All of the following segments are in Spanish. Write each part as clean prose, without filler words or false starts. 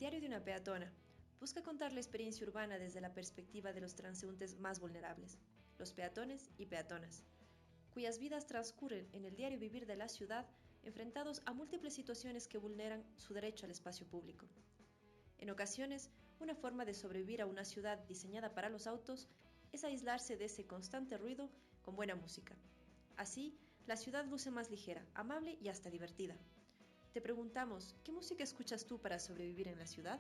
Diario de una peatona busca contar la experiencia urbana desde la perspectiva de los transeúntes más vulnerables, los peatones y peatonas, cuyas vidas transcurren en el diario vivir de la ciudad enfrentados a múltiples situaciones que vulneran su derecho al espacio público. En ocasiones, una forma de sobrevivir a una ciudad diseñada para los autos es aislarse de ese constante ruido con buena música. Así, la ciudad luce más ligera, amable y hasta divertida. Te preguntamos, ¿qué música escuchas tú para sobrevivir en la ciudad?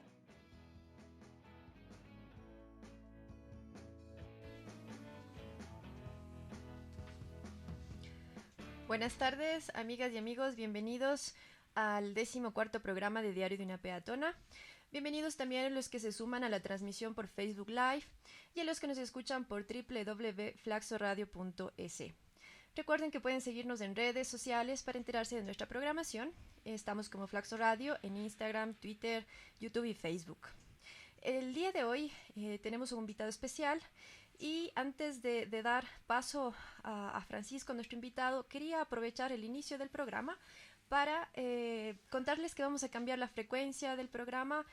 Buenas tardes, amigas y amigos, bienvenidos al 14º programa de Diario de una Peatona. Bienvenidos también a los que se suman a la transmisión por Facebook Live y a los que nos escuchan por www.flaxoradio.es. Recuerden que pueden seguirnos en redes sociales para enterarse de nuestra programación. Estamos como Flaxo Radio en Instagram, Twitter, YouTube y Facebook. El día de hoy tenemos un invitado especial y antes de dar paso a Francisco, nuestro invitado, quería aprovechar el inicio del programa para contarles que vamos a cambiar la frecuencia del programa.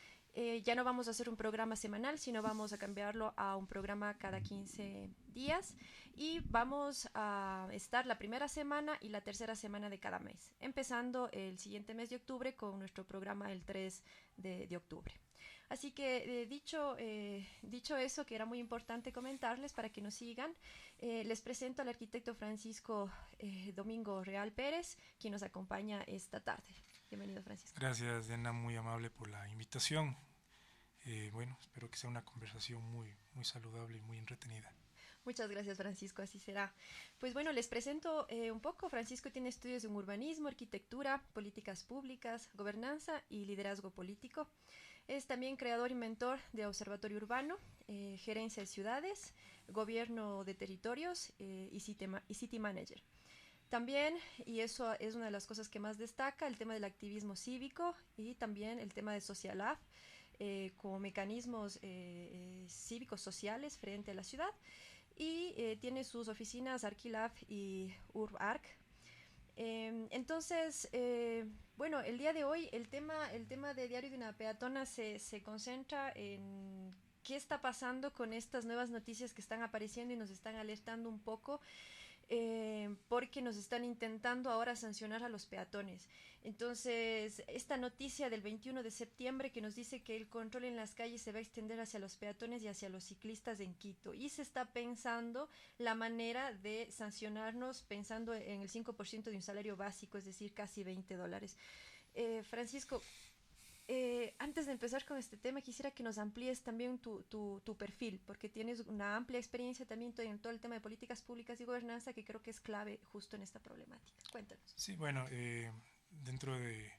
Ya no vamos a hacer un programa semanal, sino vamos a cambiarlo a un programa cada 15 días y vamos a estar la primera semana y la tercera semana de cada mes, empezando el siguiente mes de octubre con nuestro programa el 3 de octubre. Así que dicho eso, que era muy importante comentarles para que nos sigan, les presento al arquitecto Francisco Domingo Real Pérez, quien nos acompaña esta tarde. Bienvenido, Francisco. Gracias, Diana, muy amable por la invitación. Bueno, espero que sea una conversación muy saludable y muy entretenida. Muchas gracias, Francisco, así será. Pues bueno, les presento un poco. Francisco tiene estudios en urbanismo, arquitectura, políticas públicas, gobernanza y liderazgo político. Es también creador y mentor de Observatorio Urbano, gerencia de ciudades, gobierno de territorios y City Manager. También, y eso es una de las cosas que más destaca, el tema del activismo cívico y también el tema de Social Lab, como mecanismos cívicos sociales frente a la ciudad. Y tiene sus oficinas Arquilab y UrbArc. Entonces, bueno, el día de hoy el tema de Diario de una Peatona se concentra en qué está pasando con estas nuevas noticias que están apareciendo y nos están alertando un poco. Porque nos están intentando ahora sancionar a los peatones. Entonces, esta noticia del 21 de septiembre que nos dice que el control en las calles se va a extender hacia los peatones y hacia los ciclistas en Quito. Y se está pensando la manera de sancionarnos pensando en el 5% de un salario básico, es decir, casi $20. Francisco, antes de empezar con este tema, quisiera que nos amplíes también tu perfil, porque tienes una amplia experiencia también en todo el tema de políticas públicas y gobernanza, que creo que es clave justo en esta problemática. Cuéntanos. Sí, bueno, dentro de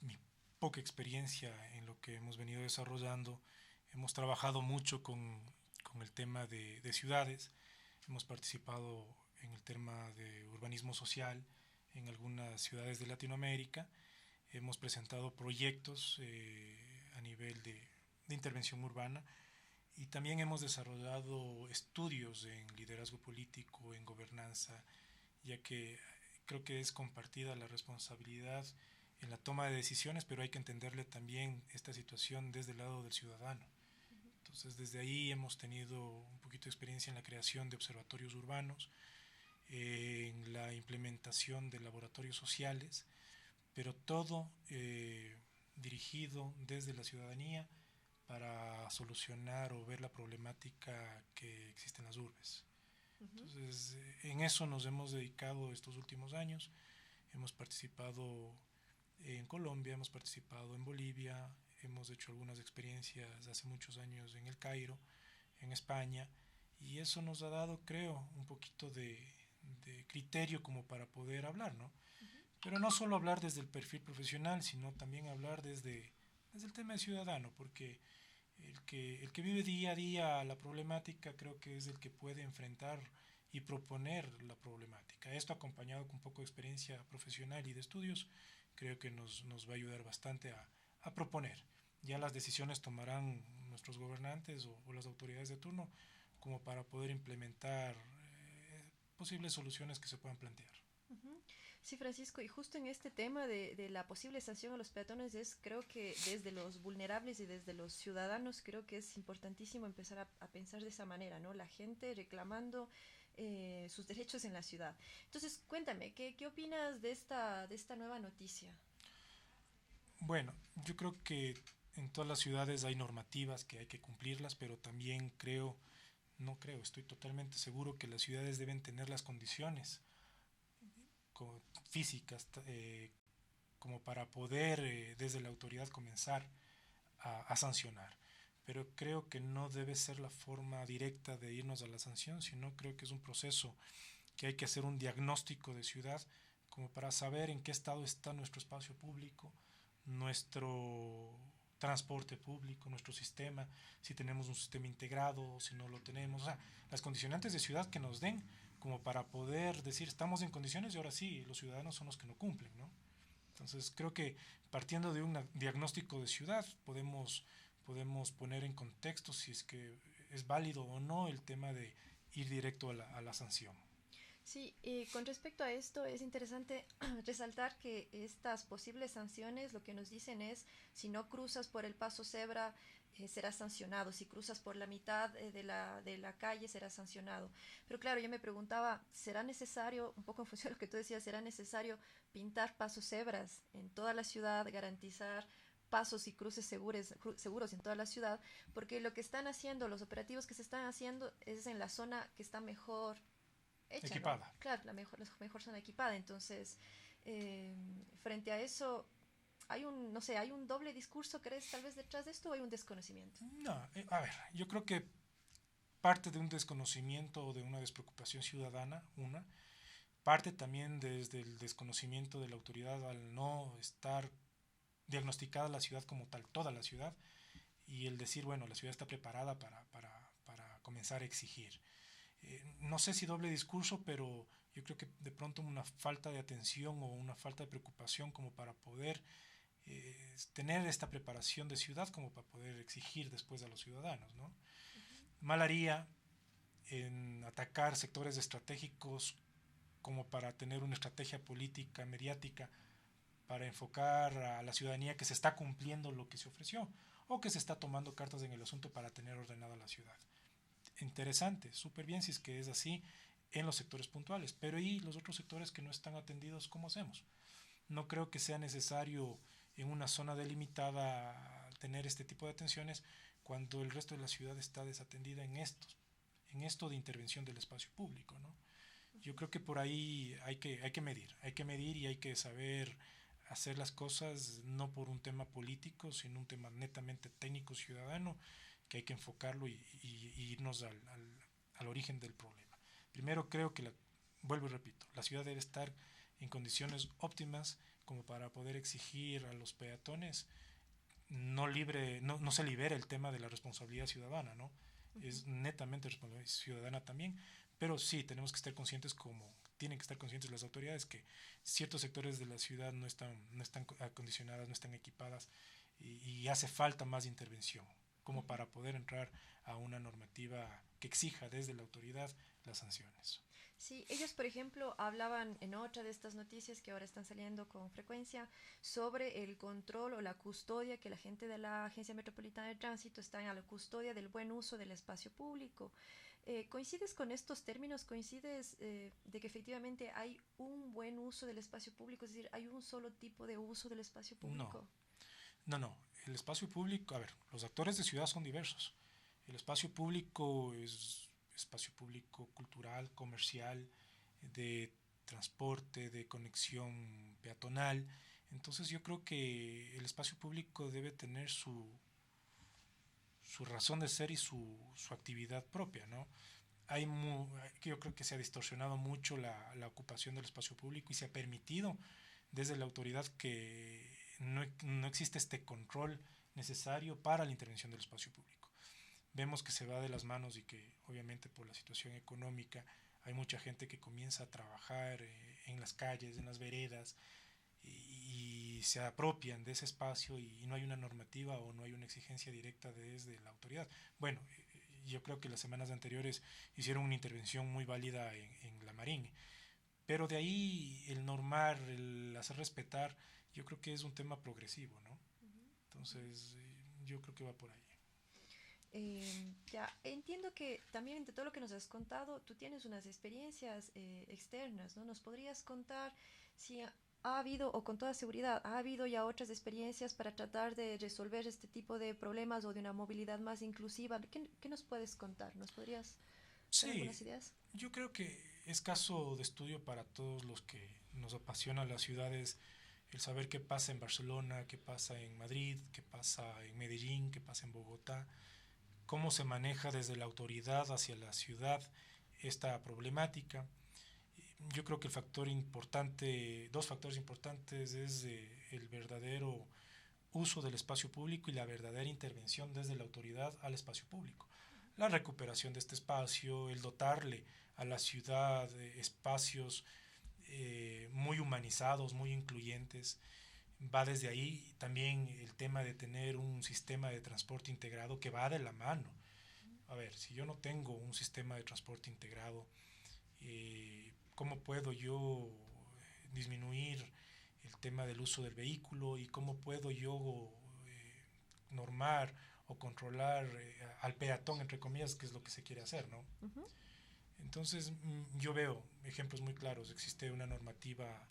mi poca experiencia en lo que hemos venido desarrollando, hemos trabajado mucho con el tema de ciudades, hemos participado en el tema de urbanismo social en algunas ciudades de Latinoamérica. Hemos presentado proyectos a nivel de intervención urbana y también hemos desarrollado estudios en liderazgo político, en gobernanza, ya que creo que es compartida la responsabilidad en la toma de decisiones, pero hay que entenderle también esta situación desde el lado del ciudadano. Entonces, desde ahí hemos tenido un poquito de experiencia en la creación de observatorios urbanos, en la implementación de laboratorios sociales, pero todo dirigido desde la ciudadanía para solucionar o ver la problemática que existe en las urbes. Entonces, en eso nos hemos dedicado estos últimos años. Hemos participado en Colombia, hemos participado en Bolivia, hemos hecho algunas experiencias hace muchos años en El Cairo, en España, y eso nos ha dado, creo, un poquito de criterio como para poder hablar, ¿no? Pero no solo hablar desde el perfil profesional, sino también hablar desde el tema de ciudadano, porque el que vive día a día la problemática creo que es el que puede enfrentar y proponer la problemática. Esto acompañado con un poco de experiencia profesional y de estudios, creo que nos va a ayudar bastante a proponer. Ya las decisiones tomarán nuestros gobernantes o las autoridades de turno como para poder implementar posibles soluciones que se puedan plantear. Sí, Francisco, y justo en este tema de la posible sanción a los peatones creo que desde los vulnerables y desde los ciudadanos, creo que es importantísimo empezar a pensar de esa manera, ¿no? La gente reclamando sus derechos en la ciudad. Entonces, cuéntame, ¿qué opinas de esta nueva noticia? Bueno, yo creo que en todas las ciudades hay normativas que hay que cumplirlas, pero también creo, no creo, estoy totalmente seguro que las ciudades deben tener las condiciones físicas como para poder desde la autoridad comenzar a sancionar. Pero creo que no debe ser la forma directa de irnos a la sanción, sino creo que es un proceso que hay que hacer un diagnóstico de ciudad como para saber en qué estado está nuestro espacio público, nuestro transporte público, nuestro sistema, si tenemos un sistema integrado, si no lo tenemos, o sea, las condicionantes de ciudad que nos den como para poder decir estamos en condiciones y ahora sí, los ciudadanos son los que no cumplen, ¿no? Entonces creo que partiendo de un diagnóstico de ciudad podemos poner en contexto si es que es válido o no el tema de ir directo a la sanción. Sí, y con respecto a esto es interesante resaltar que estas posibles sanciones lo que nos dicen es si no cruzas por el paso cebra serás sancionado, si cruzas por la mitad de la calle serás sancionado. Pero claro, yo me preguntaba, ¿será necesario, un poco en función de lo que tú decías, será necesario pintar pasos cebras en toda la ciudad, garantizar pasos y cruces seguros en toda la ciudad? Porque lo que están haciendo, los operativos que se están haciendo es en la zona que está mejor hecha, ¿no? Equipada. Claro, la mejor zona equipada. Entonces, eh, frente a eso, hay un, no sé, hay un doble discurso, ¿crees, tal vez detrás de esto o hay un desconocimiento? No, a ver, yo creo que parte de un desconocimiento o de una despreocupación ciudadana, parte también desde el desconocimiento de la autoridad al no estar diagnosticada la ciudad como tal, toda la ciudad, y el decir, bueno, la ciudad está preparada para comenzar a exigir. No sé si doble discurso, pero yo creo que de pronto una falta de atención o una falta de preocupación como para poder tener esta preparación de ciudad como para poder exigir después a los ciudadanos, ¿no? Mal haría en atacar sectores estratégicos como para tener una estrategia política, mediática, para enfocar a la ciudadanía que se está cumpliendo lo que se ofreció o que se está tomando cartas en el asunto para tener ordenada la ciudad. Interesante, súper bien si es que es así en los sectores puntuales, pero ¿y los otros sectores que no están atendidos, cómo hacemos? No creo que sea necesario en una zona delimitada tener este tipo de atenciones cuando el resto de la ciudad está desatendida en esto de intervención del espacio público, ¿no? Yo creo que por ahí hay que medir y hay que saber hacer las cosas no por un tema político, sino un tema netamente técnico ciudadano, que hay que enfocarlo y irnos al origen del problema. Primero creo que, vuelvo y repito, la ciudad debe estar en condiciones óptimas como para poder exigir a los peatones no se libera el tema de la responsabilidad ciudadana, ¿no? Es netamente responsabilidad ciudadana también, pero sí tenemos que estar conscientes como tienen que estar conscientes las autoridades que ciertos sectores de la ciudad no están acondicionadas, no están equipadas y hace falta más intervención como para poder entrar a una normativa que exija desde la autoridad las sanciones. Sí, ellos, por ejemplo, hablaban en otra de estas noticias que ahora están saliendo con frecuencia sobre el control o la custodia, que la gente de la Agencia Metropolitana de Tránsito está a la custodia del buen uso del espacio público. ¿Coincides con estos términos? ¿Coincides de que efectivamente hay un buen uso del espacio público? Es decir, ¿hay un solo tipo de uso del espacio público? No. El espacio público, a ver, los actores de ciudad son diversos. El espacio público es espacio público cultural, comercial, de transporte, de conexión peatonal. Entonces yo creo que el espacio público debe tener su razón de ser y su actividad propia, ¿no? Yo creo que se ha distorsionado mucho la ocupación del espacio público y se ha permitido desde la autoridad que no existe este control necesario para la intervención del espacio público. Vemos que se va de las manos y que obviamente por la situación económica hay mucha gente que comienza a trabajar en las calles, en las veredas y se apropian de ese espacio y no hay una normativa o no hay una exigencia directa desde la autoridad. Bueno, yo creo que las semanas anteriores hicieron una intervención muy válida en La Marín, Pero de ahí el normar, el hacer respetar, yo creo que es un tema progresivo, ¿no? Entonces, yo creo que va por ahí. Ya, entiendo que también de todo lo que nos has contado, tú tienes unas experiencias externas, ¿no? ¿Nos podrías contar si ha habido, o con toda seguridad, ha habido ya otras experiencias para tratar de resolver este tipo de problemas o de una movilidad más inclusiva? ¿Qué nos puedes contar? ¿Nos podrías dar Sí, algunas ideas? yo creo que es caso de estudio para todos los que nos apasionan las ciudades, el saber qué pasa en Barcelona, qué pasa en Madrid, qué pasa en Medellín, qué pasa en Bogotá, cómo se maneja desde la autoridad hacia la ciudad esta problemática. Yo creo que el factor importante, dos factores importantes es el verdadero uso del espacio público y la verdadera intervención desde la autoridad al espacio público. La recuperación de este espacio, el dotarle a la ciudad de espacios muy humanizados, muy incluyentes. Va desde ahí también el tema de tener un sistema de transporte integrado que va de la mano. A ver, si yo no tengo un sistema de transporte integrado, ¿cómo puedo yo disminuir el tema del uso del vehículo y cómo puedo yo normar o controlar al peatón, entre comillas, que es lo que se quiere hacer, ¿no? Ujú. Entonces, yo veo ejemplos muy claros. Existe una normativa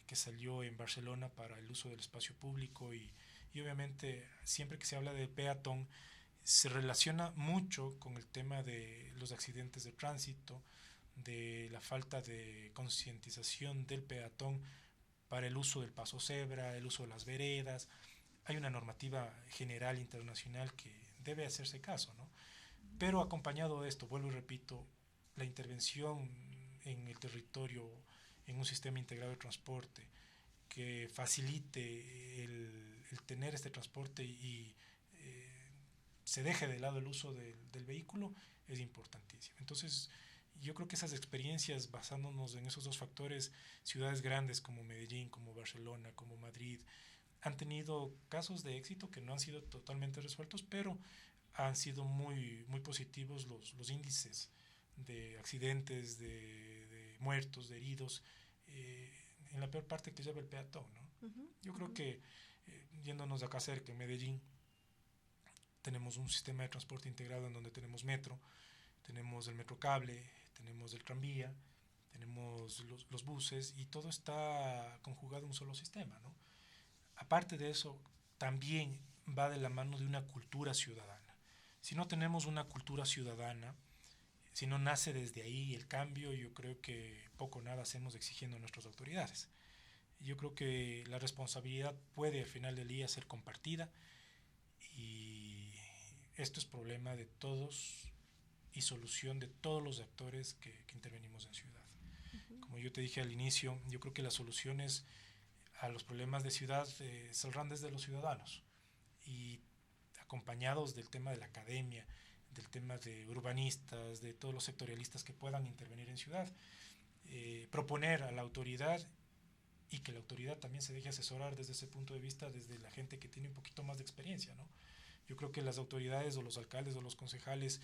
que salió en Barcelona para el uso del espacio público y obviamente siempre que se habla de peatón se relaciona mucho con el tema de los accidentes de tránsito, de la falta de concientización del peatón para el uso del paso cebra, el uso de las veredas. Hay una normativa general internacional que debe hacerse caso, ¿no? Pero acompañado de esto, vuelvo y repito, la intervención en el territorio, en un sistema integrado de transporte, que facilite el tener este transporte y se deje de lado el uso del vehículo, es importantísimo. Entonces, yo creo que esas experiencias, basándonos en esos dos factores, ciudades grandes como Medellín, como Barcelona, como Madrid, han tenido casos de éxito que no han sido totalmente resueltos, pero han sido muy, muy positivos los índices de accidentes, de muertos, de heridos, eh, en la peor parte que lleva el peatón, ¿no? Ujú, Yo creo ujú. que, yéndonos de acá cerca, en Medellín, tenemos un sistema de transporte integrado en donde tenemos metro, tenemos el metrocable, tenemos el tranvía, tenemos los buses y todo está conjugado en un solo sistema, ¿no? Aparte de eso, también va de la mano de una cultura ciudadana. Si no tenemos una cultura ciudadana, si no nace desde ahí el cambio, yo creo que poco o nada hacemos exigiendo a nuestras autoridades. Yo creo que la responsabilidad puede al final del día ser compartida y esto es problema de todos y solución de todos los actores que intervenimos en ciudad. Como yo te dije al inicio, yo creo que las soluciones a los problemas de ciudad saldrán desde los ciudadanos y acompañados del tema de la academia, del tema de urbanistas, de todos los sectorialistas que puedan intervenir en ciudad, proponer a la autoridad y que la autoridad también se deje asesorar desde ese punto de vista, desde la gente que tiene un poquito más de experiencia, ¿no? Yo creo que las autoridades o los alcaldes o los concejales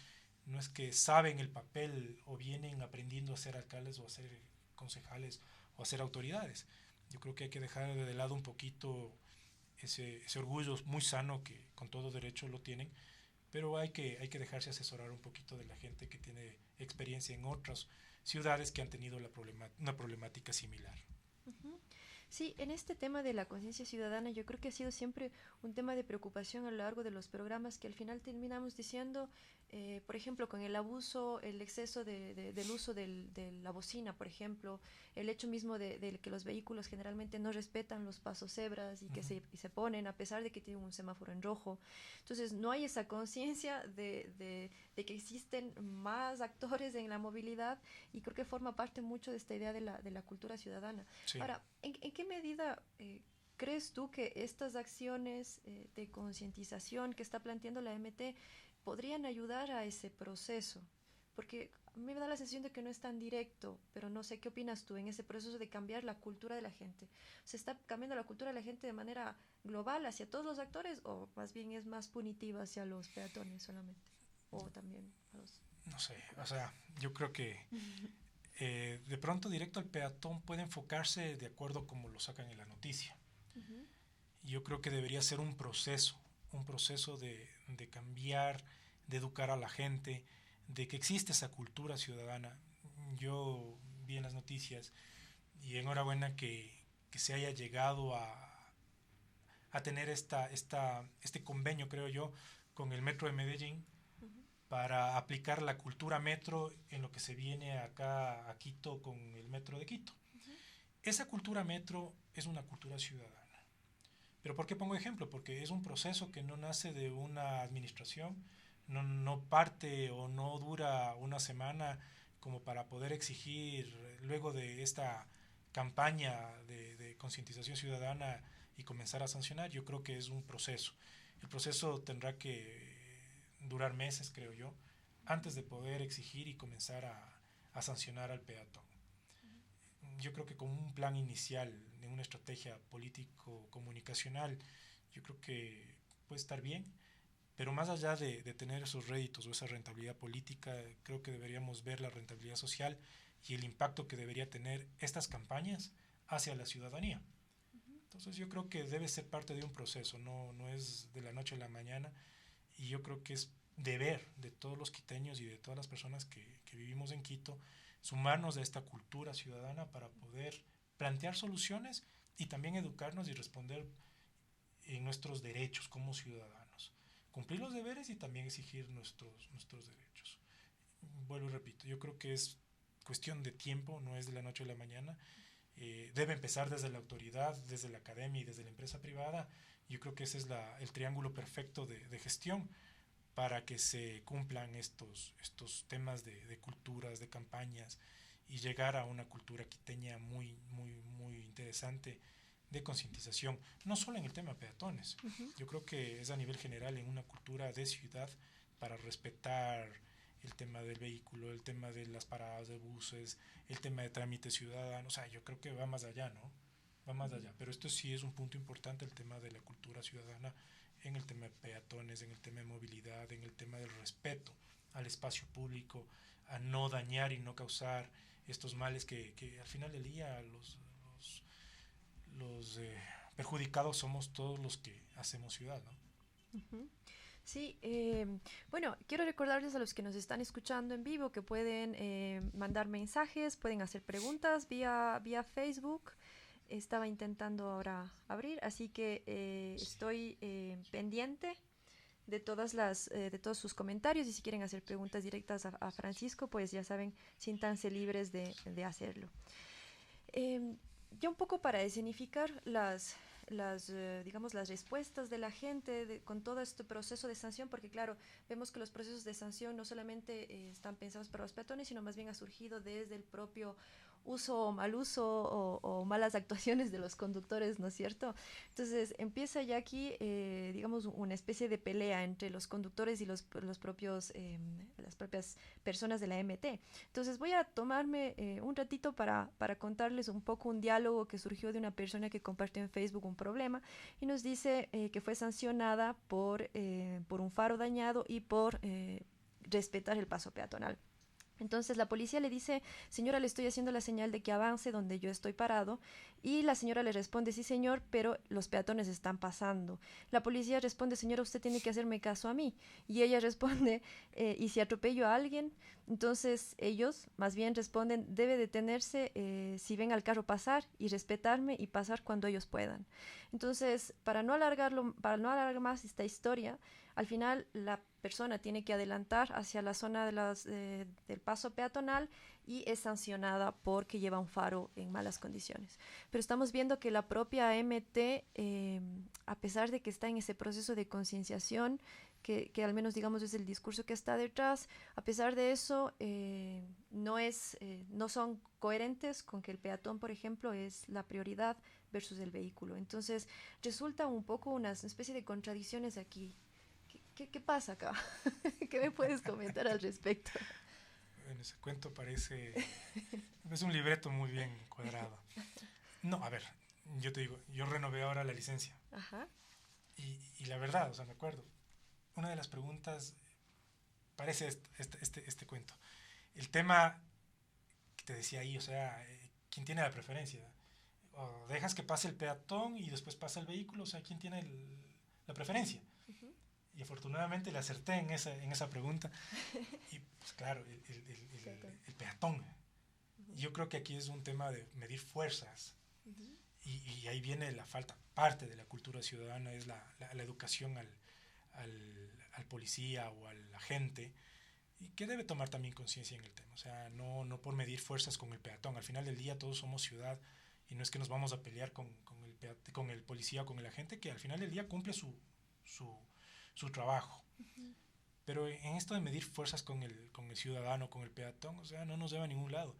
no es que saben el papel o vienen aprendiendo a ser alcaldes o a ser concejales o a ser autoridades. Yo creo que hay que dejar de lado un poquito ese orgullo muy sano que con todo derecho lo tienen, pero hay que dejarse asesorar un poquito de la gente que tiene experiencia en otras ciudades que han tenido una problemática similar. Ujú. Sí, en este tema de la conciencia ciudadana yo creo que ha sido siempre un tema de preocupación a lo largo de los programas que al final terminamos diciendo, por ejemplo, con el abuso, el exceso del uso de la bocina, por ejemplo, el hecho mismo de que los vehículos generalmente no respetan los pasos cebras y Uh que -huh. y se ponen a pesar de que tienen un semáforo en rojo. Entonces no hay esa conciencia de que existen más actores en la movilidad y creo que forma parte mucho de esta idea de la cultura ciudadana. Sí. Ahora, ¿en qué medida crees tú que estas acciones de concientización que está planteando la MT podrían ayudar a ese proceso? Porque a mí me da la sensación de que no es tan directo, pero no sé qué opinas tú en ese proceso de cambiar la cultura de la gente. ¿Se está cambiando la cultura de la gente de manera global hacia todos los actores o más bien es más punitiva hacia los peatones solamente? O también a los No sé, o vehiculares. sea, yo creo que de pronto directo al peatón puede enfocarse de acuerdo como lo sacan en la noticia. Yo creo que debería ser un proceso de cambiar, de educar a la gente, de que existe esa cultura ciudadana. Yo vi en las noticias y enhorabuena que se haya llegado a tener este convenio, creo yo, con el Metro de Medellín para aplicar la cultura metro en lo que se viene acá a Quito con el Metro de Quito. Esa cultura metro es una cultura ciudadana. ¿Pero por qué pongo ejemplo? Porque es un proceso que no nace de una administración, no parte o no dura una semana como para poder exigir, luego de esta campaña de concientización ciudadana y comenzar a sancionar. Yo creo que es un proceso. El proceso tendrá que durar meses, creo yo, antes de poder exigir y comenzar a sancionar al peatón. Yo creo que con un plan inicial, de una estrategia político-comunicacional, yo creo que puede estar bien, pero más allá de tener esos réditos o esa rentabilidad política, creo que deberíamos ver la rentabilidad social y el impacto que debería tener estas campañas hacia la ciudadanía. Entonces yo creo que debe ser parte de un proceso, no es de la noche a la mañana, y yo creo que es deber de todos los quiteños y de todas las personas que vivimos en Quito sumarnos a esta cultura ciudadana para poder plantear soluciones y también educarnos y responder en nuestros derechos como ciudadanos. Cumplir los deberes y también exigir nuestros derechos. Vuelvo y repito, yo creo que es cuestión de tiempo, no es de la noche a la mañana. Debe empezar desde la autoridad, desde la academia y desde la empresa privada. Yo creo que ese es el triángulo perfecto de gestión para que se cumplan estos temas de culturas, de campañas y llegar a una cultura quiteña muy interesante de concientización, no solo en el tema de peatones. Yo creo que es a nivel general en una cultura de ciudad para respetar el tema del vehículo, el tema de las paradas de buses, el tema de trámites ciudadanos. O sea, yo creo que va más allá, ¿no? Va más allá. Pero esto sí es un punto importante, el tema de la cultura ciudadana, en el tema de peatones, en el tema de movilidad, en el tema del respeto al espacio público, a no dañar y no causar estos males que al final del día los perjudicados somos todos los que hacemos ciudad, ¿no? Sí, bueno, quiero recordarles a los que nos están escuchando en vivo que pueden mandar mensajes, pueden hacer preguntas vía Facebook. Estaba intentando ahora abrir, así que estoy pendiente de todos sus comentarios, y si quieren hacer preguntas directas a Francisco, pues ya saben, siéntanse libres de hacerlo. Ya un poco para escenificar digamos, las respuestas de la gente con todo este proceso de sanción, porque claro, vemos que los procesos de sanción no solamente están pensados para los peatones, sino más bien ha surgido desde el propio uso o mal uso o malas actuaciones de los conductores, ¿no es cierto? Entonces empieza ya aquí, digamos, una especie de pelea entre los conductores y las propias personas de la MT. Entonces voy a tomarme un ratito para contarles un poco un diálogo que surgió de una persona que compartió en Facebook un problema y nos dice que fue sancionada por un faro dañado y por respetar el paso peatonal. Entonces la policía le dice: señora, le estoy haciendo la señal de que avance donde yo estoy parado. Y la señora le responde: sí, señor, pero los peatones están pasando. La policía responde: señora, usted tiene que hacerme caso a mí. Y ella responde: ¿y si atropello a alguien? Entonces ellos más bien responden: debe detenerse si ven al carro pasar y respetarme y pasar cuando ellos puedan. Entonces, para no alargar más esta historia, al final la persona tiene que adelantar hacia la zona del paso peatonal y es sancionada porque lleva un faro en malas condiciones. Pero estamos viendo que la propia MT, a pesar de que está en ese proceso de concienciación, que al menos digamos es el discurso que está detrás, a pesar de eso no son coherentes con que el peatón, por ejemplo, es la prioridad versus el vehículo. Entonces resulta un poco una especie de contradicciones aquí. ¿Qué pasa acá? ¿Qué me puedes comentar al respecto? En ese cuento es un libreto muy bien cuadrado. No, a ver, yo te digo, yo renové ahora la licencia. Ajá. Y la verdad, o sea, me acuerdo, una de las preguntas parece este cuento. El tema te decía ahí, o sea, ¿quién tiene la preferencia? O dejas que pase el peatón y después pasa el vehículo, o sea, ¿quién tiene la preferencia? Ujú. Y afortunadamente le acerté en esa pregunta. Y pues claro, Peatón. el peatón. Ujú. Yo creo que aquí es un tema de medir fuerzas. Ujú. Y ahí viene la falta, parte de la cultura ciudadana es la educación al policía o al agente, y que debe tomar también conciencia en el tema. O sea, no por medir fuerzas con el peatón. Al final del día todos somos ciudad y no es que nos vamos a pelear con el policía o con el agente, que al final del día cumple su, su trabajo. Ujú. Pero en esto de medir fuerzas con el ciudadano, con el peatón, o sea, no nos lleva a ningún lado.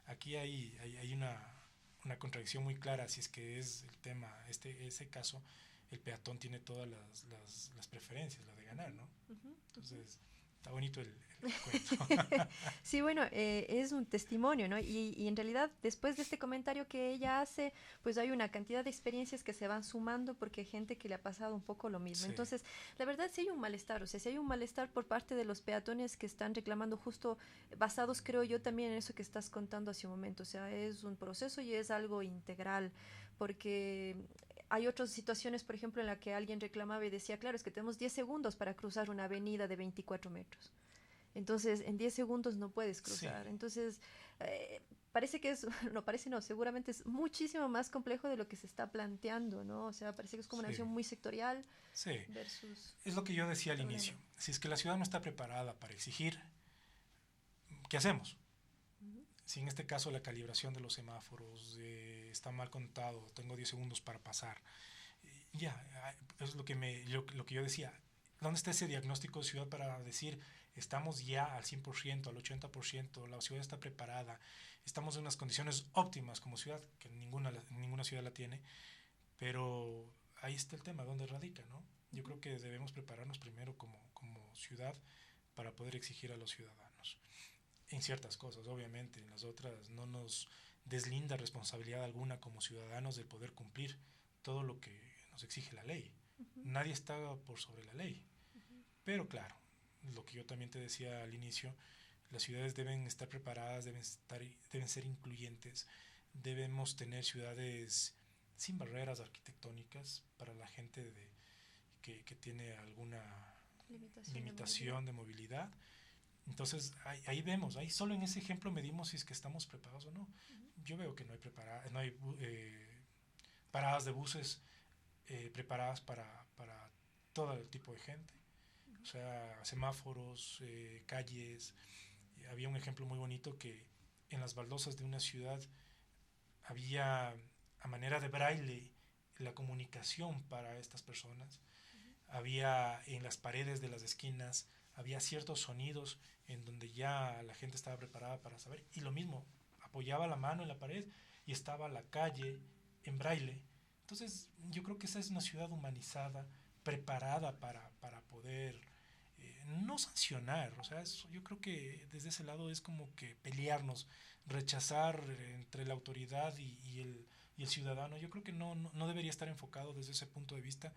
Aquí hay una contradicción muy clara, si es que es el tema, ese caso, el peatón tiene todas las preferencias, la de ganar, ¿no? Ujú. Entonces, está bonito el cuento. Sí, bueno, es un testimonio, ¿no? Y en realidad, después de este comentario que ella hace, pues hay una cantidad de experiencias que se van sumando porque hay gente que le ha pasado un poco lo mismo. Sí, Entonces, la verdad sí hay un malestar, o sea, sí hay un malestar por parte de los peatones que están reclamando justo basados, creo yo, también en eso que estás contando hace un momento. O sea, es un proceso y es algo integral, porque hay otras situaciones, por ejemplo, en la que alguien reclamaba y decía, claro, es que tenemos 10 segundos para cruzar una avenida de 24 metros. Entonces, en 10 segundos no puedes sí, cruzar. Entonces, parece que es, no parece no, seguramente es muchísimo más complejo de lo que se está planteando, ¿no? O sea, parece que es como una sí, visión muy sectorial sí. versus Es lo que yo decía el al problema. inicio. Si es que la ciudad no está preparada para exigir, ¿qué hacemos? Ujú. Si en este caso la calibración de los semáforos está mal contado, tengo 10 segundos para pasar, ya, es lo que yo decía. ¿Dónde está ese diagnóstico de ciudad para decir estamos ya al 100%, al 80%, la ciudad está preparada, estamos en unas condiciones óptimas como ciudad, que ninguna ciudad la tiene, pero ahí está el tema, ¿dónde radica, no? Yo Ujú. creo que debemos prepararnos primero como ciudad para poder exigir a los ciudadanos. En ciertas cosas, obviamente, en las otras no nos deslinda responsabilidad alguna como ciudadanos de poder cumplir todo lo que nos exige la ley. Ujú. Nadie está por sobre la ley. Ujú. Pero claro, lo que yo también te decía al inicio, las ciudades deben estar preparadas, deben ser incluyentes, debemos tener ciudades sin barreras arquitectónicas para la gente que tiene alguna Limitación de movilidad. limitación de movilidad. Entonces ahí vemos, ahí solo en ese ejemplo medimos si es que estamos preparados o no. Ujú. Yo veo que no hay paradas de buses preparadas para todo el tipo de gente. O sea, semáforos, calles. Había un ejemplo muy bonito que en las baldosas de una ciudad había a manera de braille la comunicación para estas personas. Había en las paredes de las esquinas, había ciertos sonidos en donde ya la gente estaba preparada para saber. Y lo mismo, apoyaba la mano en la pared y estaba la calle en braille. Entonces yo creo que esa es una ciudad humanizada, preparada para poder no sancionar. O sea, yo creo que desde ese lado es como que pelearnos, rechazar entre la autoridad y el ciudadano. Yo creo que no debería estar enfocado desde ese punto de vista,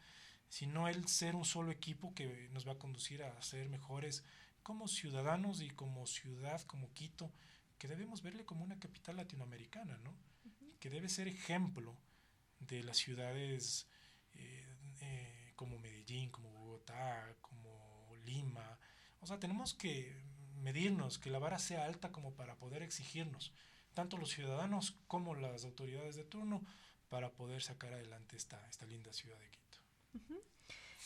sino el ser un solo equipo que nos va a conducir a ser mejores como ciudadanos y como ciudad, como Quito, que debemos verle como una capital latinoamericana, ¿no? Ujú. Que debe ser ejemplo de las ciudades como Medellín, como Bogotá, como Lima. O sea, tenemos que medirnos, que la vara sea alta como para poder exigirnos, tanto los ciudadanos como las autoridades de turno, para poder sacar adelante esta linda ciudad de Quito. Ujú.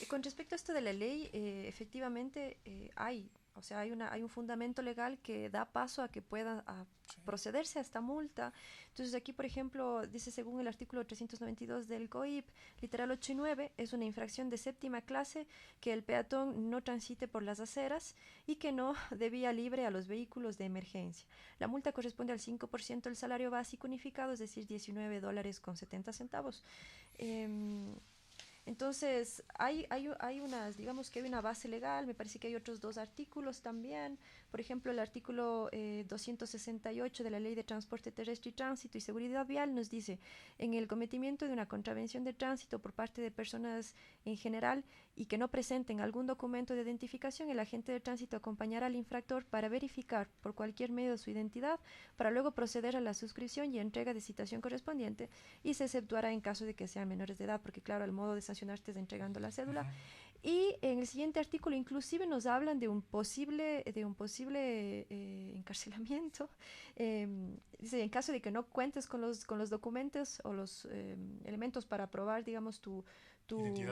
Con respecto a esto de la ley, efectivamente hay, o sea, hay un fundamento legal que da paso a que pueda Sí, procederse a esta multa. Entonces aquí, por ejemplo, dice según el artículo 392 del COIP, literal 8 y 9, es una infracción de séptima clase que el peatón no transite por las aceras y que no dé vía libre a los vehículos de emergencia. La multa corresponde al 5% del salario básico unificado, es decir, $19.70. Entonces, hay unas, digamos que hay una base legal, me parece que hay otros 2 artículos también. Por ejemplo, el artículo 268 de la Ley de Transporte Terrestre y Tránsito y Seguridad Vial nos dice, en el cometimiento de una contravención de tránsito por parte de personas en general y que no presenten algún documento de identificación, el agente de tránsito acompañará al infractor para verificar por cualquier medio su identidad, para luego proceder a la suscripción y entrega de citación correspondiente, y se exceptuará en caso de que sean menores de edad, porque claro, el modo de sancionarte es entregando la cédula. Y en el siguiente artículo inclusive nos hablan de un posible encarcelamiento. Dice, en caso de que no cuentes con los documentos o los elementos para probar, digamos, tu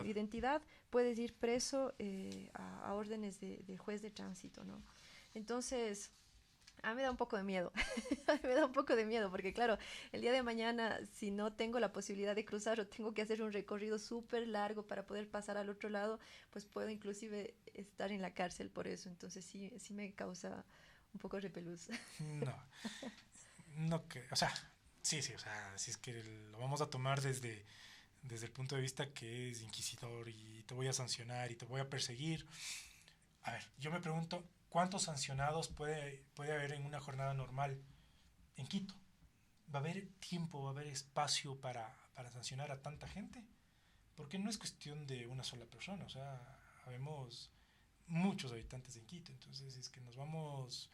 identidad, puedes ir preso a órdenes del juez de tránsito, ¿no? Entonces, a mí me da un poco de miedo. A mí me da un poco de miedo porque, claro, el día de mañana, si no tengo la posibilidad de cruzar o tengo que hacer un recorrido súper largo para poder pasar al otro lado, pues puedo inclusive estar en la cárcel por eso. Entonces sí me causa un poco repelús. No, no que, o sea, sí, o sea, si es que lo vamos a tomar desde el punto de vista que es inquisidor y te voy a sancionar y te voy a perseguir. A ver, yo me pregunto, ¿cuántos sancionados puede haber en una jornada normal en Quito? ¿Va a haber tiempo, va a haber espacio para sancionar a tanta gente? Porque no es cuestión de una sola persona, o sea, habemos muchos habitantes en Quito, entonces es que nos vamos,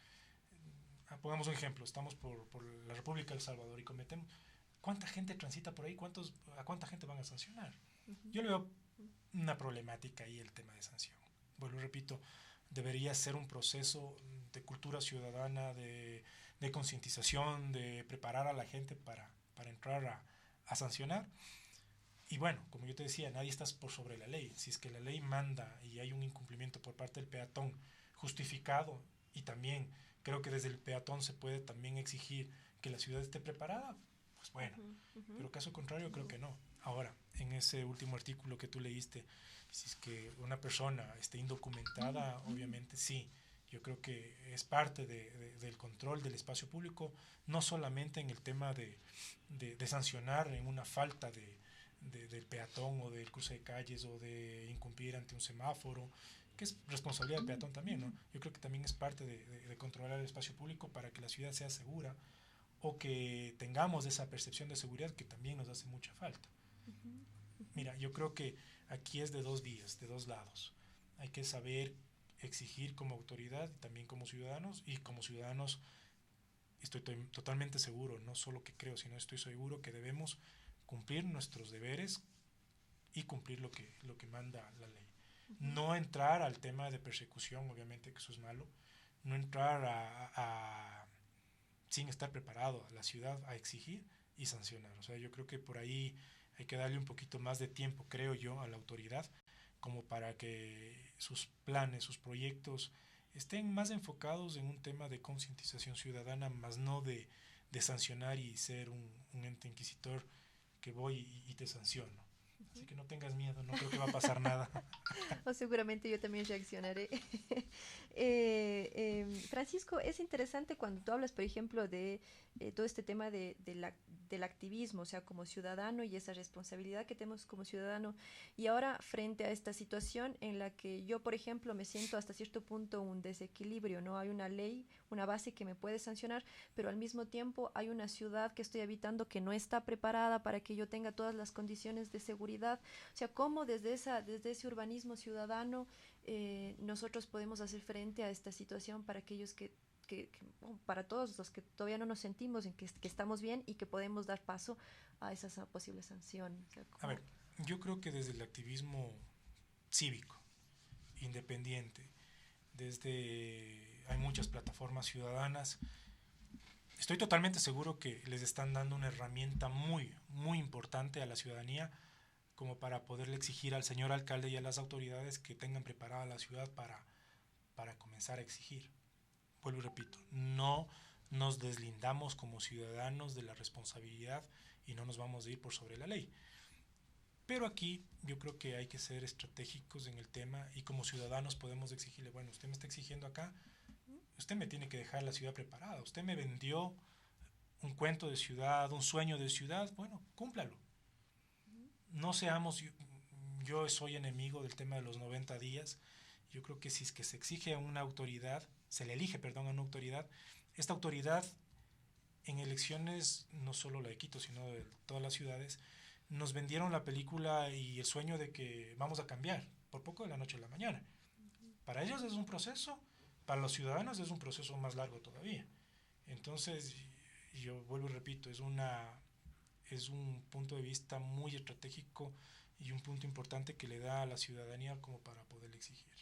pongamos un ejemplo, estamos por la República de El Salvador y cometemos, ¿cuánta gente transita por ahí? ¿A cuánta gente van a sancionar? Yo le veo una problemática ahí el tema de sanción. Vuelvo, repito, debería ser un proceso de cultura ciudadana, de concientización, de preparar a la gente para entrar a sancionar. Y bueno, como yo te decía, nadie está por sobre la ley. Si es que la ley manda y hay un incumplimiento por parte del peatón justificado, y también creo que desde el peatón se puede también exigir que la ciudad esté preparada, pues bueno, pero caso contrario creo que no. Ahora, en ese último artículo que tú leíste, si es que una persona está indocumentada, obviamente sí. Yo creo que es parte del control del espacio público, no solamente en el tema de sancionar en una falta del peatón o del cruce de calles o de incumplir ante un semáforo, que es responsabilidad del peatón también, ¿no? Yo creo que también es parte de controlar el espacio público para que la ciudad sea segura o que tengamos esa percepción de seguridad que también nos hace mucha falta. Mira, yo creo que aquí es de dos vías, de dos lados. Hay que saber exigir como autoridad y también como ciudadanos, y como ciudadanos estoy totalmente seguro, no solo que creo, sino estoy seguro que debemos cumplir nuestros deberes y cumplir lo que manda la ley. No entrar al tema de persecución, obviamente que eso es malo, no entrar sin estar preparado a la ciudad a exigir y sancionar. O sea, yo creo que por ahí hay que darle un poquito más de tiempo, creo yo, a la autoridad, como para que sus planes, sus proyectos estén más enfocados en un tema de concientización ciudadana, más no de sancionar y ser un ente inquisitor que voy y te sanciono. Así que no tengas miedo, no creo que va a pasar nada. O seguramente yo también reaccionaré. Francisco, es interesante cuando tú hablas, por ejemplo, de todo este tema del activismo, o sea, como ciudadano y esa responsabilidad que tenemos como ciudadano. Y ahora, frente a esta situación en la que yo, por ejemplo, me siento hasta cierto punto un desequilibrio, ¿no? Hay una ley, una base que me puede sancionar, pero al mismo tiempo hay una ciudad que estoy habitando que no está preparada para que yo tenga todas las condiciones de seguridad. O sea, cómo desde ese urbanismo ciudadano nosotros podemos hacer frente a esta situación para aquellos para todos los que todavía no nos sentimos en que estamos bien y que podemos dar paso a esa posible sanción. O sea, a ver, yo creo que desde el activismo cívico, independiente, hay muchas plataformas ciudadanas, estoy totalmente seguro que les están dando una herramienta muy, muy importante a la ciudadanía como para poderle exigir al señor alcalde y a las autoridades que tengan preparada la ciudad para comenzar a exigir. Vuelvo y repito, no nos deslindamos como ciudadanos de la responsabilidad y no nos vamos a ir por sobre la ley. Pero aquí yo creo que hay que ser estratégicos en el tema y como ciudadanos podemos exigirle, bueno, usted me está exigiendo acá, usted me tiene que dejar la ciudad preparada, usted me vendió un cuento de ciudad, un sueño de ciudad, bueno, cúmplalo. No seamos, yo soy enemigo del tema de los 90 días. Yo creo que si es que se exige a una autoridad, se le elige, perdón, a una autoridad, esta autoridad en elecciones, no solo la de Quito, sino de todas las ciudades, nos vendieron la película y el sueño de que vamos a cambiar, por poco de la noche a la mañana. Para ellos es un proceso, para los ciudadanos es un proceso más largo todavía. Entonces, yo vuelvo y repito, es un punto de vista muy estratégico y un punto importante que le da a la ciudadanía como para poder exigir.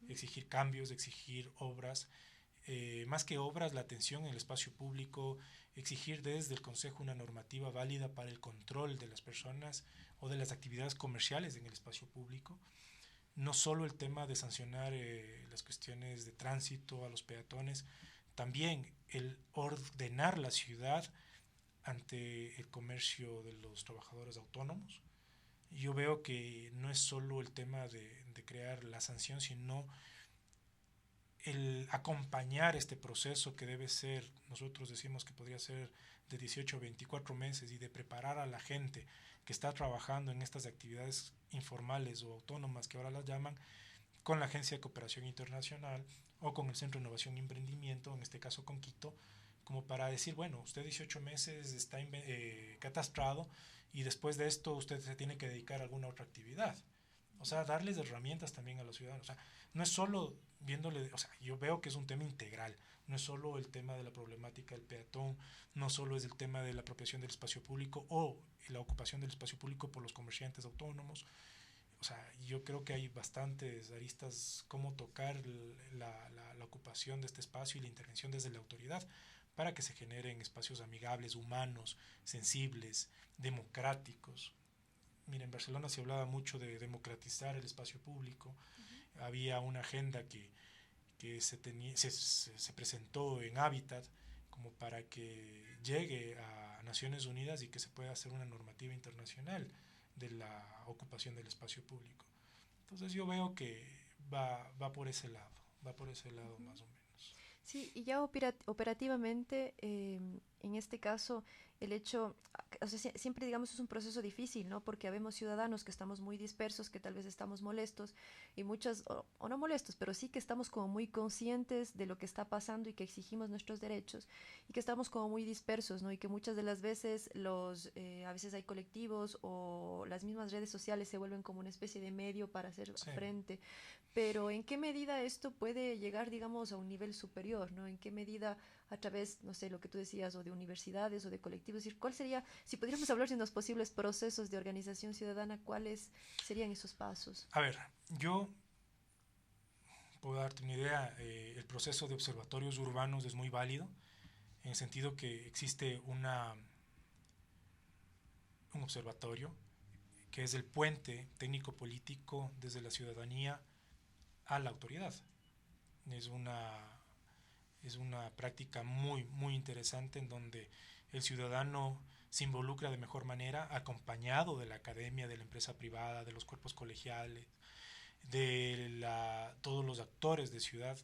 Exigir cambios, exigir obras, más que obras, la atención en el espacio público, exigir desde el Consejo una normativa válida para el control de las personas o de las actividades comerciales en el espacio público. No solo el tema de sancionar las cuestiones de tránsito a los peatones, también el ordenar la ciudad ante el comercio de los trabajadores autónomos. Yo veo que no es solo el tema de crear la sanción, sino el acompañar este proceso que debe ser, nosotros decimos que podría ser de 18 a 24 meses, y de preparar a la gente que está trabajando en estas actividades informales o autónomas que ahora las llaman, con la Agencia de Cooperación Internacional o con el Centro de Innovación y Emprendimiento, en este caso con Quito, como para decir, bueno, usted 18 meses está catastrado y después de esto usted se tiene que dedicar a alguna otra actividad. O sea, darles herramientas también a los ciudadanos. O sea, no es solo viéndole, o sea, yo veo que es un tema integral. No es solo el tema de la problemática del peatón, no solo es el tema de la apropiación del espacio público o la ocupación del espacio público por los comerciantes autónomos. O sea, yo creo que hay bastantes aristas cómo tocar la ocupación de este espacio y la intervención desde la autoridad para que se generen espacios amigables, humanos, sensibles, democráticos. Mira, en Barcelona se hablaba mucho de democratizar el espacio público. Había una agenda que se presentó en Hábitat como para que llegue a Naciones Unidas y que se pueda hacer una normativa internacional de la ocupación del espacio público. Entonces yo veo que va por ese lado, más o menos. Sí, y ya operativamente, en este caso, el hecho, o sea, siempre digamos es un proceso difícil, ¿no? Porque habemos ciudadanos que estamos muy dispersos, que tal vez estamos molestos, y muchas, o no molestos, pero sí que estamos como muy conscientes de lo que está pasando y que exigimos nuestros derechos, y que estamos como muy dispersos, ¿no? Y que muchas de las veces a veces hay colectivos o las mismas redes sociales se vuelven como una especie de medio para hacer Sí. frente. Pero ¿en qué medida esto puede llegar, digamos, a un nivel superior, ¿no? ¿En qué medida a través, no sé, lo que tú decías, o de universidades o de colectivos? Es decir, ¿cuál sería, si pudiéramos hablar de unos posibles procesos de organización ciudadana, cuáles serían esos pasos? A ver, yo puedo darte una idea. El proceso de observatorios urbanos es muy válido, en el sentido que existe un observatorio que es el puente técnico-político desde la ciudadanía a la autoridad. Es una práctica muy, muy interesante, en donde el ciudadano se involucra de mejor manera, acompañado de la academia, de la empresa privada, de los cuerpos colegiales, todos los actores de ciudad,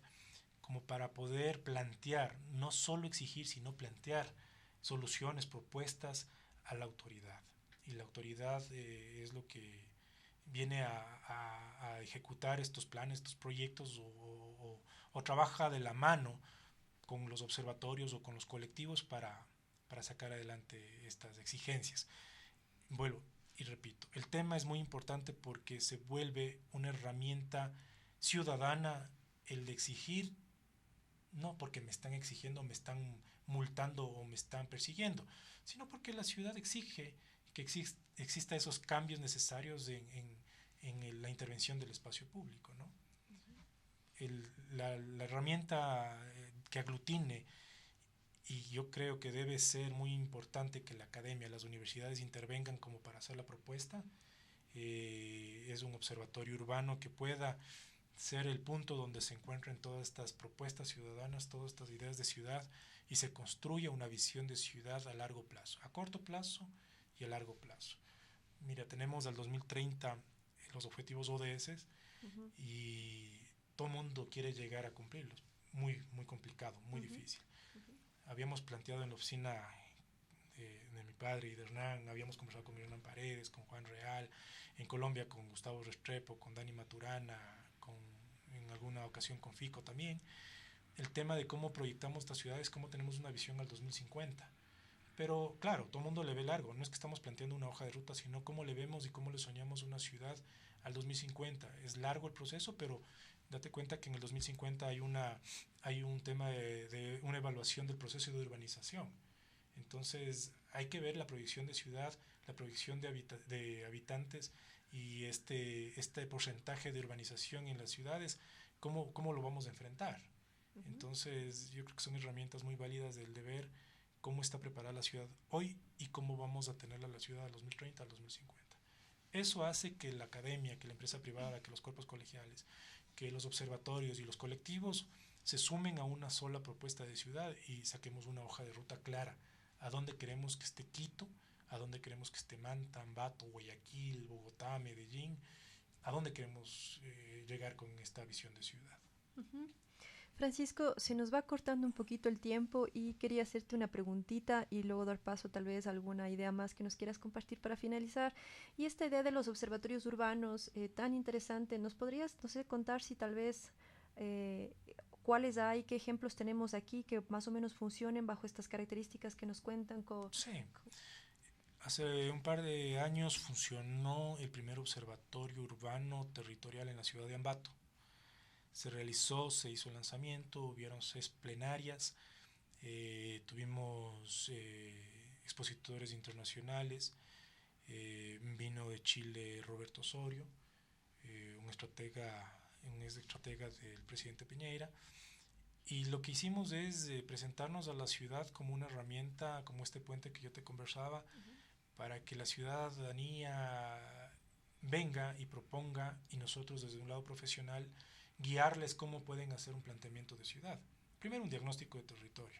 como para poder plantear, no solo exigir, sino plantear soluciones, propuestas a la autoridad. Y la autoridad es lo que viene a ejecutar estos planes, estos proyectos, o trabaja de la mano con los observatorios o con los colectivos para sacar adelante estas exigencias. Vuelvo y repito, el tema es muy importante porque se vuelve una herramienta ciudadana el de exigir, no porque me están exigiendo, me están multando o me están persiguiendo, sino porque la ciudad exige que exista esos cambios necesarios en la intervención del espacio público, ¿no? La herramienta que aglutine, y yo creo que debe ser muy importante que la academia, las universidades intervengan como para hacer la propuesta, es un observatorio urbano que pueda ser el punto donde se encuentren todas estas propuestas ciudadanas, todas estas ideas de ciudad, y se construya una visión de ciudad a largo plazo, a corto plazo y a largo plazo. Mira, tenemos al 2030 los objetivos ODS, y todo el mundo quiere llegar a cumplirlos. Muy, muy complicado, muy difícil. Habíamos planteado en la oficina de mi padre y de Hernán. Habíamos conversado con Hernán Paredes, con Juan Real, en Colombia con Gustavo Restrepo, con Dani Maturana, en alguna ocasión con Fico también. El tema de cómo proyectamos estas ciudades, cómo tenemos una visión al 2050. Pero claro, todo el mundo le ve largo, no es que estamos planteando una hoja de ruta, sino cómo le vemos y cómo le soñamos una ciudad al 2050. Es largo el proceso, pero date cuenta que en el 2050 hay un tema de una evaluación del proceso de urbanización. Entonces hay que ver la proyección de ciudad, la proyección de habitantes y este porcentaje de urbanización en las ciudades, cómo lo vamos a enfrentar. Entonces yo creo que son herramientas muy válidas del deber cómo está preparada la ciudad hoy y cómo vamos a tenerla la ciudad al 2030, al 2050. Eso hace que la academia, que la empresa privada, que los cuerpos colegiales, que los observatorios y los colectivos se sumen a una sola propuesta de ciudad y saquemos una hoja de ruta clara. A dónde queremos que esté Quito, a dónde queremos que esté Manta, Ambato, Guayaquil, Bogotá, Medellín, a dónde queremos llegar con esta visión de ciudad. Francisco, se nos va cortando un poquito el tiempo y quería hacerte una preguntita y luego dar paso tal vez a alguna idea más que nos quieras compartir para finalizar. Y esta idea de los observatorios urbanos, tan interesante, ¿nos podrías, no sé, contar si tal vez cuáles hay, qué ejemplos tenemos aquí que más o menos funcionen bajo estas características que nos cuentan? Sí, hace un par de años funcionó el primer observatorio urbano territorial en la ciudad de Ambato. Se hizo el lanzamiento, hubieron 6 plenarias, tuvimos expositores internacionales, vino de Chile Roberto Osorio, un ex estratega del presidente Piñera, y lo que hicimos es presentarnos a la ciudad como una herramienta, como este puente que yo te conversaba, para que la ciudadanía venga y proponga, y nosotros desde un lado profesional guiarles cómo pueden hacer un planteamiento de ciudad. Primero un diagnóstico de territorio.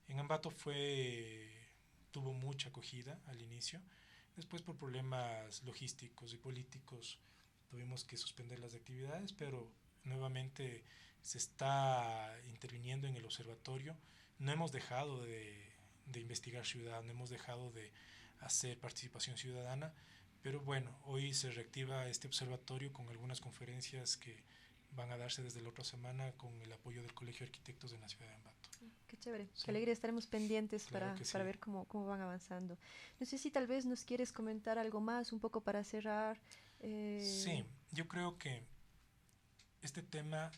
En Ambato tuvo mucha acogida al inicio, después por problemas logísticos y políticos tuvimos que suspender las actividades, pero nuevamente se está interviniendo en el observatorio. No hemos dejado de investigar ciudad, no hemos dejado de hacer participación ciudadana, pero bueno, hoy se reactiva este observatorio con algunas conferencias que van a darse desde la otra semana con el apoyo del Colegio de Arquitectos de la ciudad de Ambato. Qué chévere, Sí. qué alegría, estaremos pendientes Claro para ver cómo van avanzando. No sé si tal vez nos quieres comentar algo más, un poco para cerrar. Sí, yo creo que este tema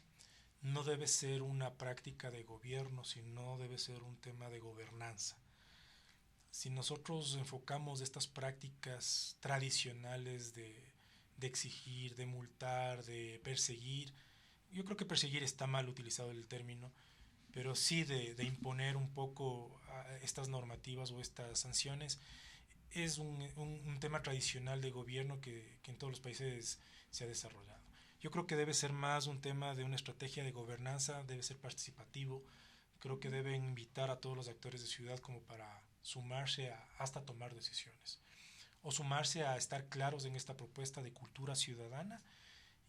no debe ser una práctica de gobierno, sino debe ser un tema de gobernanza. Si nosotros enfocamos estas prácticas tradicionales de exigir, de multar, de perseguir, yo creo que perseguir está mal utilizado el término, pero sí de imponer un poco estas normativas o estas sanciones, es un tema tradicional de gobierno que en todos los países se ha desarrollado. Yo creo que debe ser más un tema de una estrategia de gobernanza, debe ser participativo, creo que deben invitar a todos los actores de ciudad como para sumarse hasta tomar decisiones, o sumarse a estar claros en esta propuesta de cultura ciudadana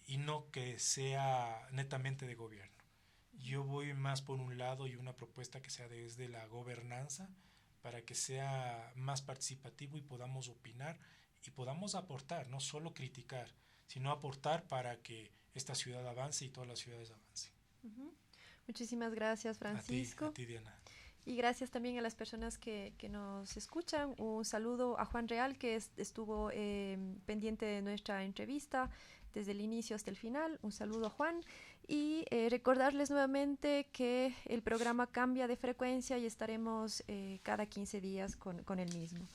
y no que sea netamente de gobierno. Yo voy más por un lado y una propuesta que sea desde la gobernanza para que sea más participativo y podamos opinar y podamos aportar, no solo criticar, sino aportar para que esta ciudad avance y todas las ciudades avancen. Muchísimas gracias, Francisco. A ti, Diana. Y gracias también a las personas que nos escuchan. Un saludo a Juan Real, que estuvo pendiente de nuestra entrevista desde el inicio hasta el final. Un saludo a Juan. Y recordarles nuevamente que el programa cambia de frecuencia y estaremos cada 15 días con el mismo.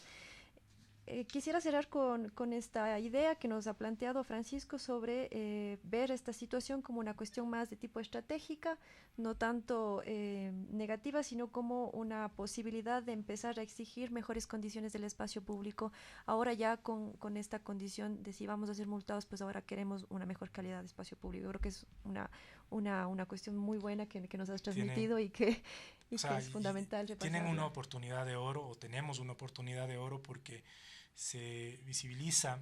Quisiera cerrar con esta idea que nos ha planteado Francisco sobre ver esta situación como una cuestión más de tipo estratégica, no tanto negativa, sino como una posibilidad de empezar a exigir mejores condiciones del espacio público. Ahora ya con esta condición de si vamos a ser multados, pues ahora queremos una mejor calidad de espacio público. Yo creo que es una cuestión muy buena que nos has transmitido y que es fundamental repasarla. Tienen una oportunidad de oro, o tenemos una oportunidad de oro, porque se visibiliza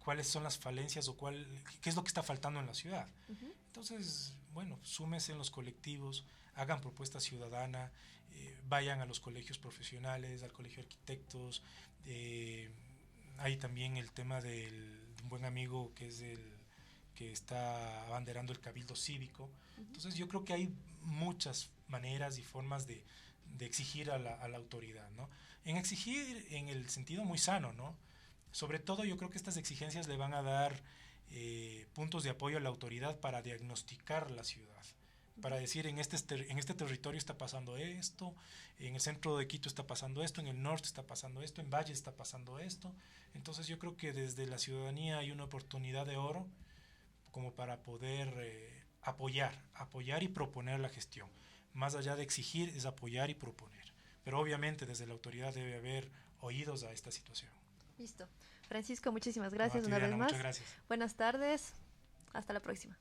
cuáles son las falencias o qué es lo que está faltando en la ciudad. Entonces, bueno, súmense en los colectivos, hagan propuesta ciudadana, vayan a los colegios profesionales, al colegio de arquitectos. Hay también el tema de un buen amigo que es el que está abanderando el cabildo cívico. Entonces yo creo que hay muchas maneras y formas de exigir a la autoridad, ¿no? En exigir en el sentido muy sano, ¿no? Sobre todo yo creo que estas exigencias le van a dar puntos de apoyo a la autoridad para diagnosticar la ciudad, para decir en este territorio está pasando esto, en el centro de Quito está pasando esto, en el norte está pasando esto, en Valle está pasando esto. Entonces yo creo que desde la ciudadanía hay una oportunidad de oro como para poder apoyar y proponer la gestión. Más allá de exigir es apoyar y proponer. Pero obviamente desde la autoridad debe haber oídos a esta situación. Listo. Francisco, muchísimas gracias No, una vez más. Muchas gracias. Buenas tardes. Hasta la próxima.